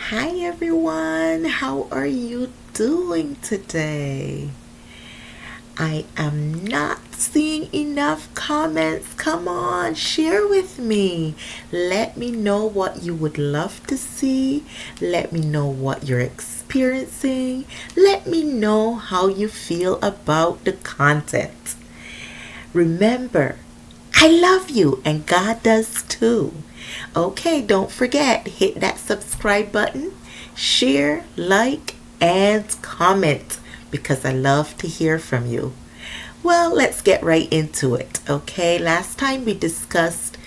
Hi everyone, how are you doing today? I am not seeing enough comments. Come on, share with me. Let me know what you would love to see. Let me know what you're experiencing. Let me know how you feel about the content. Remember, I love you and God does too. Okay, don't forget, hit that subscribe button, share, like, and comment because I love to hear from you. Well, let's get right into it. Okay, last time I discussed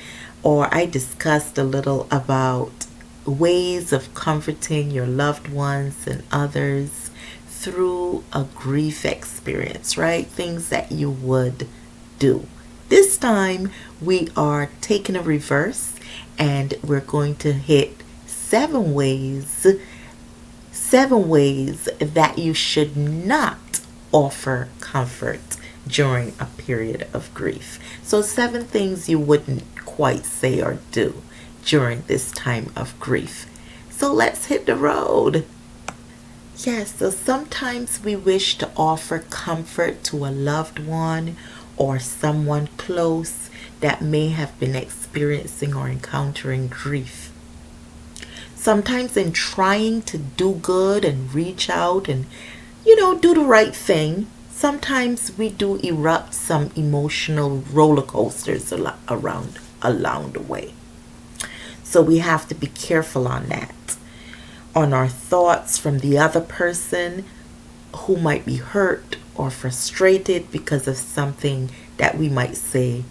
a little about ways of comforting your loved ones and others through a grief experience, right? Things that you would do. This time we are taking a reverse and we're going to hit seven ways that you should not offer comfort during a period of grief. So 7 things you wouldn't quite say or do during this time of grief. So let's hit the road. Yes, so sometimes we wish to offer comfort to a loved one or someone close that may have been experiencing or encountering grief. Sometimes in trying to do good and reach out and, do the right thing, sometimes we do erupt some emotional roller coasters around along the way. So we have to be careful on that, on our thoughts from the other person who might be hurt or frustrated because of something that we might say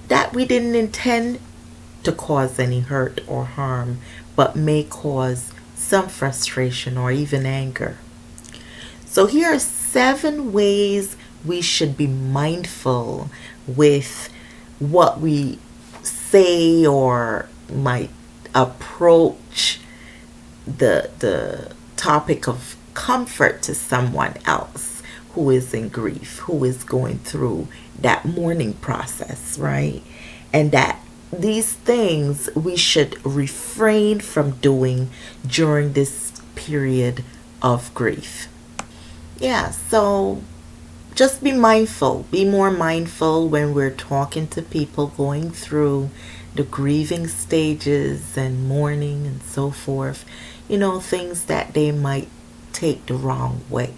that we didn't intend to cause any hurt or harm, but may cause some frustration or even anger. So here are 7 ways we should be mindful with what we say or might approach the topic of comfort to someone else who is in grief, who is going through that mourning process, right? And that these things we should refrain from doing during this period of grief. Yeah, so just be mindful. Be more mindful when we're talking to people going through the grieving stages and mourning and so forth. Things that they might take the wrong way.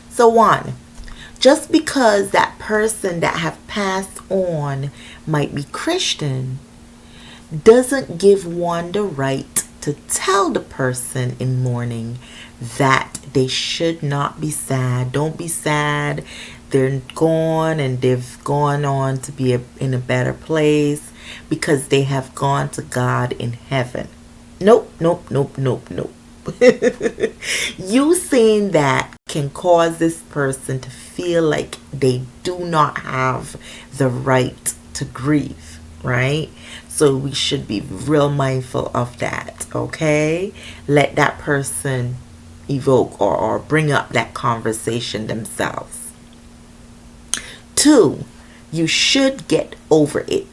So, one, just because that person that have passed on might be Christian doesn't give one the right to tell the person in mourning that they should not be sad. Don't be sad. They're gone and they've gone on to be in a better place because they have gone to God in heaven. Nope, nope, nope, nope, nope. You saying that can cause this person to feel like they do not have the right to grieve, right? So we should be real mindful of that, okay? Let that person evoke or bring up that conversation themselves. 2, you should get over it.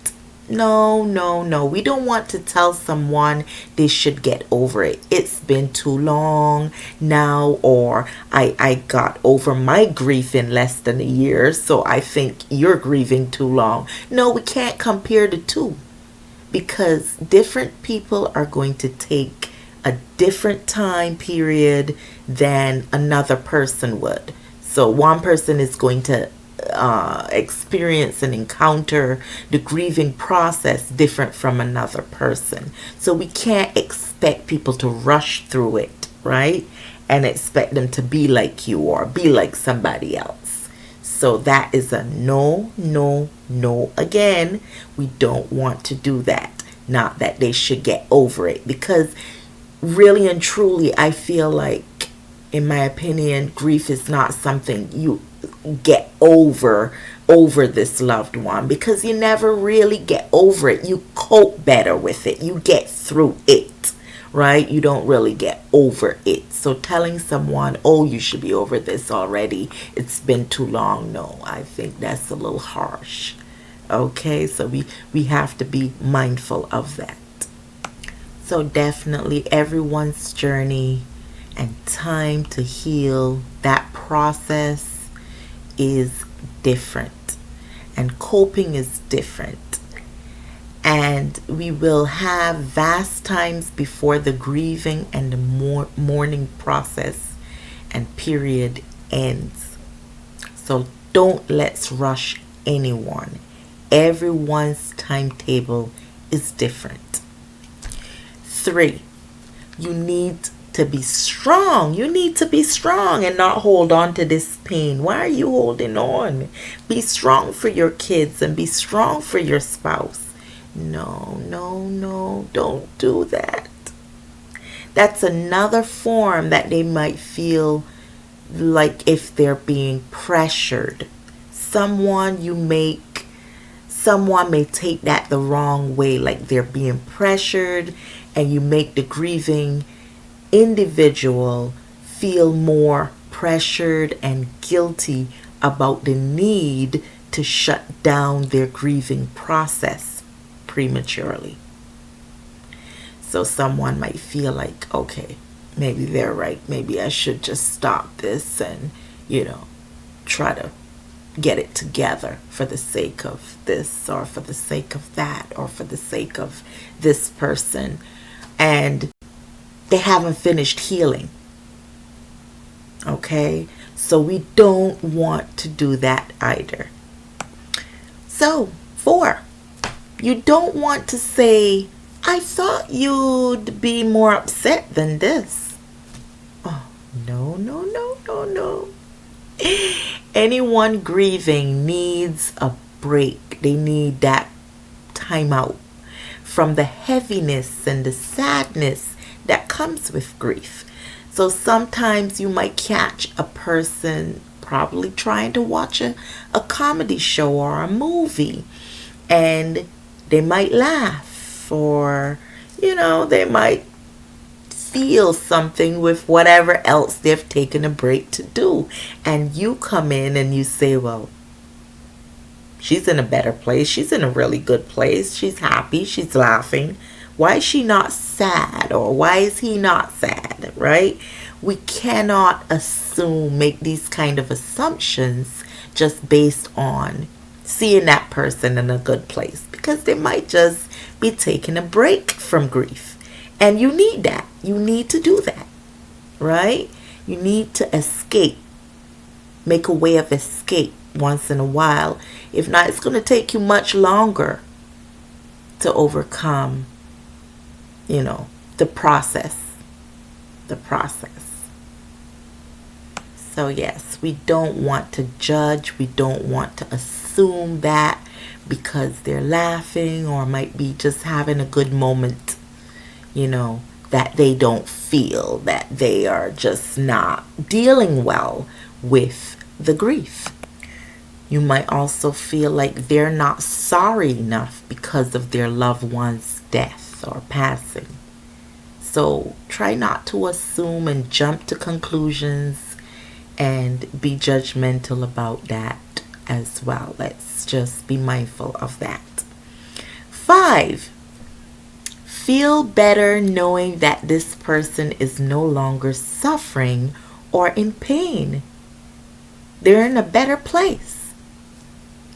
No, no, no. We don't want to tell someone they should get over it. It's been too long now, or I got over my grief in less than a year, so I think you're grieving too long. No, we can't compare the two because different people are going to take a different time period than another person would. So one person is going to experience and encounter the grieving process different from another person. So we can't expect people to rush through it, right? And expect them to be like you or be like somebody else. So that is a no, no, no. Again, we don't want to do that. Not that they should get over it, because really and truly, I feel like, in my opinion, grief is not something you get over this loved one, because you never really get over it. You cope better with it. You get through it, right? You don't really get over it. So telling someone, oh, you should be over this already, it's been too long, no, I think that's a little harsh. Okay, so we have to be mindful of that. So definitely everyone's journey and time to heal, that process is different. And coping is different. And we will have vast times before the grieving and the mourning process and period ends. So don't let's rush anyone. Everyone's timetable is different. 3, you need to be strong. You need to be strong and not hold on to this pain. Why are you holding on? Be strong for your kids and be strong for your spouse. No, no, no, don't do that. That's another form that they might feel like if they're being pressured. Someone may take that the wrong way, like they're being pressured, and you make the grieving individual feel more pressured and guilty about the need to shut down their grieving process prematurely. So someone might feel like, okay, maybe they're right. Maybe I should just stop this and, try to get it together for the sake of this or for the sake of that or for the sake of this person. And they haven't finished healing. Okay? So we don't want to do that either. So, 4, you don't want to say, I thought you'd be more upset than this. Oh, no, no, no, no, no. Anyone grieving needs a break. They need that time out from the heaviness and the sadness that comes with grief. So sometimes you might catch a person probably trying to watch a comedy show or a movie, and they might laugh, or they might feel something with whatever else they've taken a break to do, and you come in and you say, well, she's in a better place, she's in a really good place, she's happy, she's laughing, why is she not sad, or why is he not sad, right? We cannot make these kind of assumptions just based on seeing that person in a good place, because they might just be taking a break from grief. And you need that. You need to do that, right? You need to escape. Make a way of escape once in a while. If not, it's going to take you much longer to overcome, the process. The process. So yes, we don't want to judge. We don't want to assume that because they're laughing or might be just having a good moment, that they don't feel that they are just not dealing well with the grief. You might also feel like they're not sorry enough because of their loved one's death or passing. So try not to assume and jump to conclusions and be judgmental about that as well. Let's just be mindful of that. 5, feel better knowing that this person is no longer suffering or in pain. They're in a better place.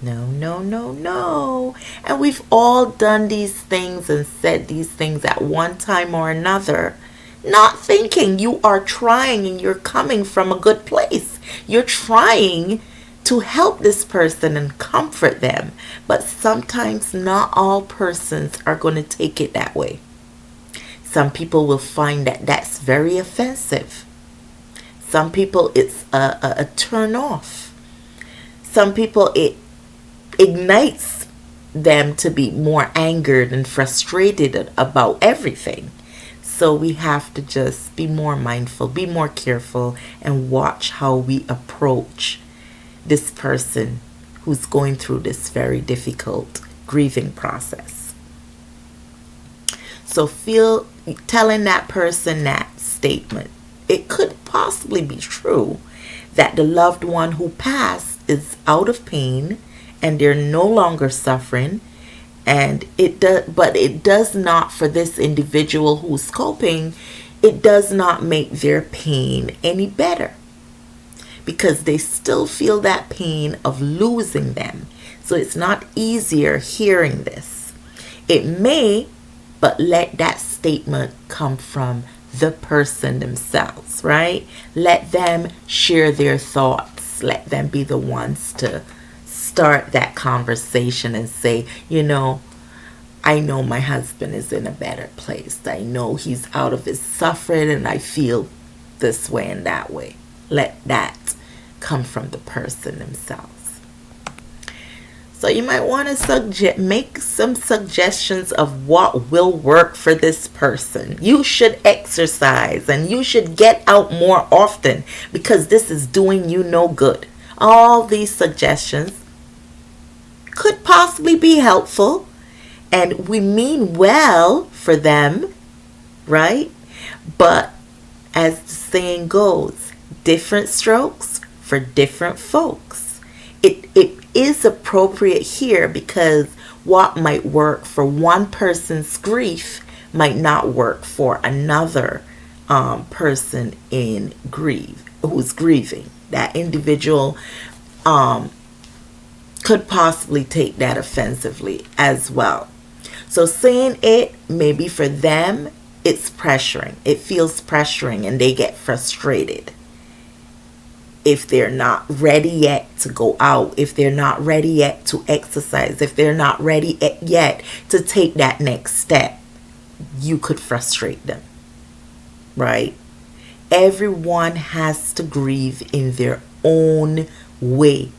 No, no, no, no. And we've all done these things and said these things at one time or another, not thinking you are trying and you're coming from a good place. You're trying to help this person and comfort them. But sometimes not all persons are going to take it that way. Some people will find that that's very offensive. Some people it's a turn off. Some people it ignites them to be more angered and frustrated about everything. So we have to just be more mindful, be more careful, and watch how we approach this person who's going through this very difficult grieving process. So telling that person that statement, it could possibly be true that the loved one who passed is out of pain and they're no longer suffering, And it does not, for this individual who's coping, it does not make their pain any better, because they still feel that pain of losing them. So it's not easier hearing this. It may, but let that statement come from the person themselves, right? Let them share their thoughts. Let them be the ones to start that conversation and say, I know my husband is in a better place. I know he's out of his suffering, and I feel this way and that way. Let that come from the person themselves. So you might want to make some suggestions of what will work for this person. You should exercise, and you should get out more often, because this is doing you no good. All these suggestions could possibly be helpful, and we mean well for them, right? But as the saying goes, different strokes for different folks. It is appropriate here, because what might work for one person's grief might not work for another person in who's grieving. That individual could possibly take that offensively as well. So saying it, maybe for them, it's pressuring. It feels pressuring, and they get frustrated if they're not ready yet to go out, if they're not ready yet to exercise, if they're not ready yet to take that next step. You could frustrate them, right? Everyone has to grieve in their own way.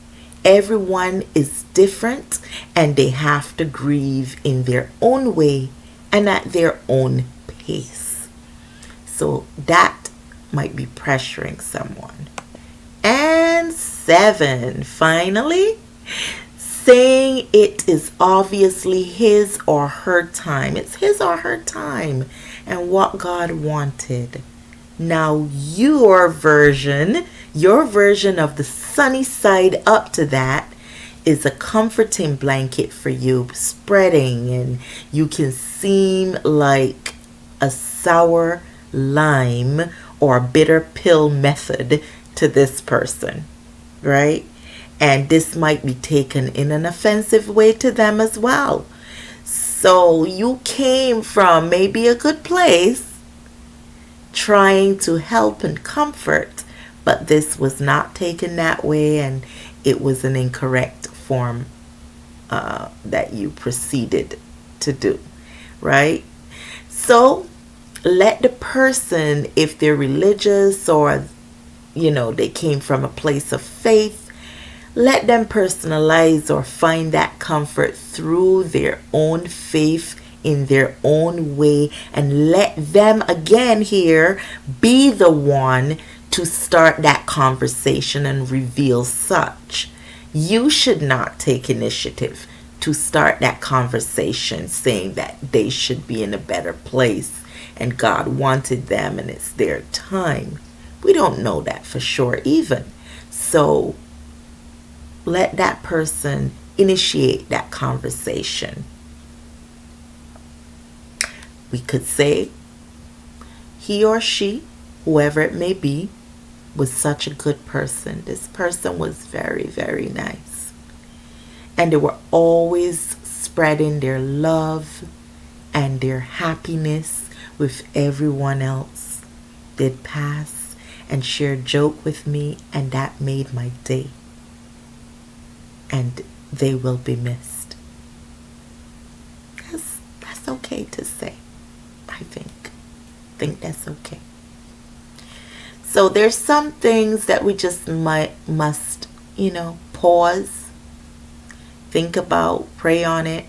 Everyone is different, and they have to grieve in their own way and at their own pace. So that might be pressuring someone. And 7, finally, saying it is obviously his or her time. It's his or her time and what God wanted. Now your version of the sunny side up to that is a comforting blanket for you, spreading, and you can seem like a sour lime or bitter pill method to this person, right? And this might be taken in an offensive way to them as well. So you came from maybe a good place trying to help and comfort, but this was not taken that way, and it was an incorrect form that you proceeded to do, right? So let the person, if they're religious or they came from a place of faith, let them personalize or find that comfort through their own faith in their own way, and let them again here be the one to start that conversation and reveal such. You should not take initiative to start that conversation saying that they should be in a better place and God wanted them and it's their time. We don't know that for sure even. So let that person initiate that conversation. We could say he or she, whoever it may be, was such a good person. This person was very, very nice. And they were always spreading their love and their happiness with everyone else. They'd pass and share a joke with me, and that made my day. And they will be missed. That's okay to say, I think that's okay. So there's some things that we just must pause, think about, pray on it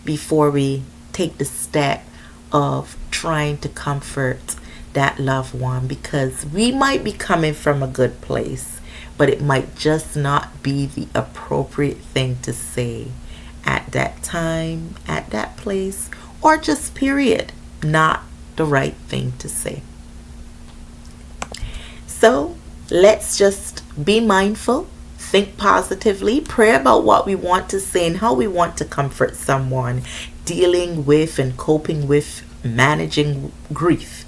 before we take the step of trying to comfort that loved one, because we might be coming from a good place, but it might just not be the appropriate thing to say at that time, at that place, or just period, not the right thing to say. So let's just be mindful, think positively, pray about what we want to say and how we want to comfort someone dealing with and coping with managing grief.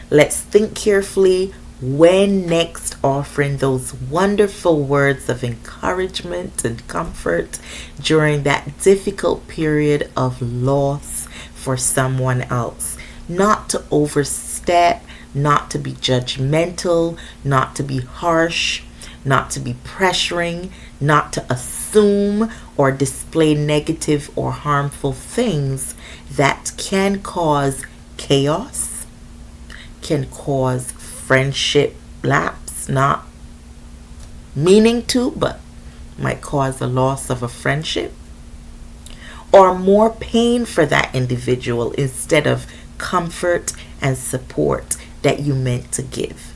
Let's think carefully when next offering those wonderful words of encouragement and comfort during that difficult period of loss for someone else. Not to overstep, not to be judgmental, not to be harsh, not to be pressuring, not to assume or display negative or harmful things that can cause chaos, can cause friendship lapse, not meaning to, but might cause the loss of a friendship, or more pain for that individual instead of comfort and support that you meant to give.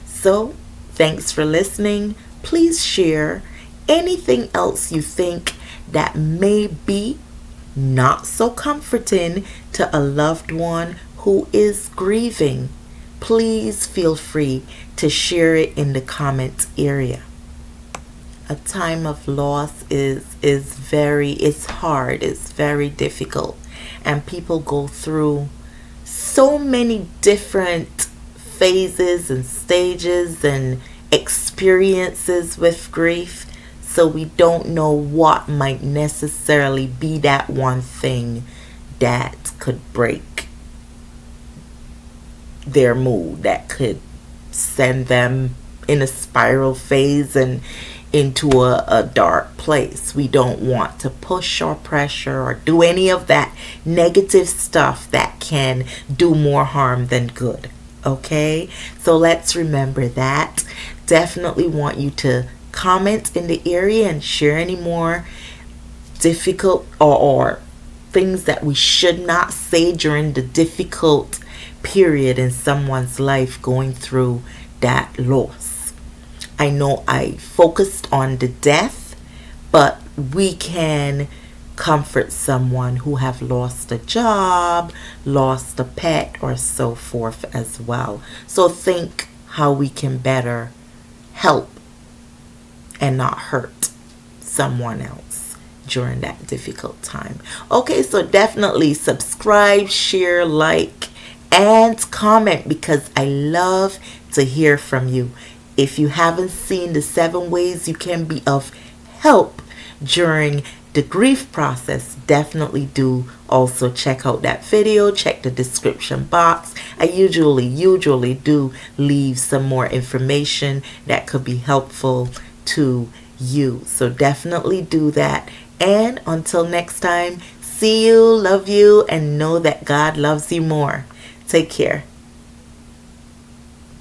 So, thanks for listening. Please share anything else you think that may be not so comforting to a loved one who is grieving. Please feel free to share it in the comments area. A time of loss is it's hard, it's very difficult, and people go through so many different phases and stages and experiences with grief, so we don't know what might necessarily be that one thing that could break their mood, that could send them in a spiral phase and into a dark place. We don't want to push or pressure or do any of that negative stuff that can do more harm than good. Okay, so let's remember that. Definitely want you to comment in the area and share any more difficult or things that we should not say during the difficult period in someone's life going through that loss. I know I focused on the death, but we can comfort someone who have lost a job, lost a pet, or so forth as well. So think how we can better help and not hurt someone else during that difficult time. Okay, so definitely subscribe, share, like, and comment, because I love to hear from you. If you haven't seen the 7 ways you can be of help during the grief process, definitely do also check out that video. Check the description box. I usually do leave some more information that could be helpful to you. So definitely do that. And until next time, see you, love you, and know that God loves you more. Take care.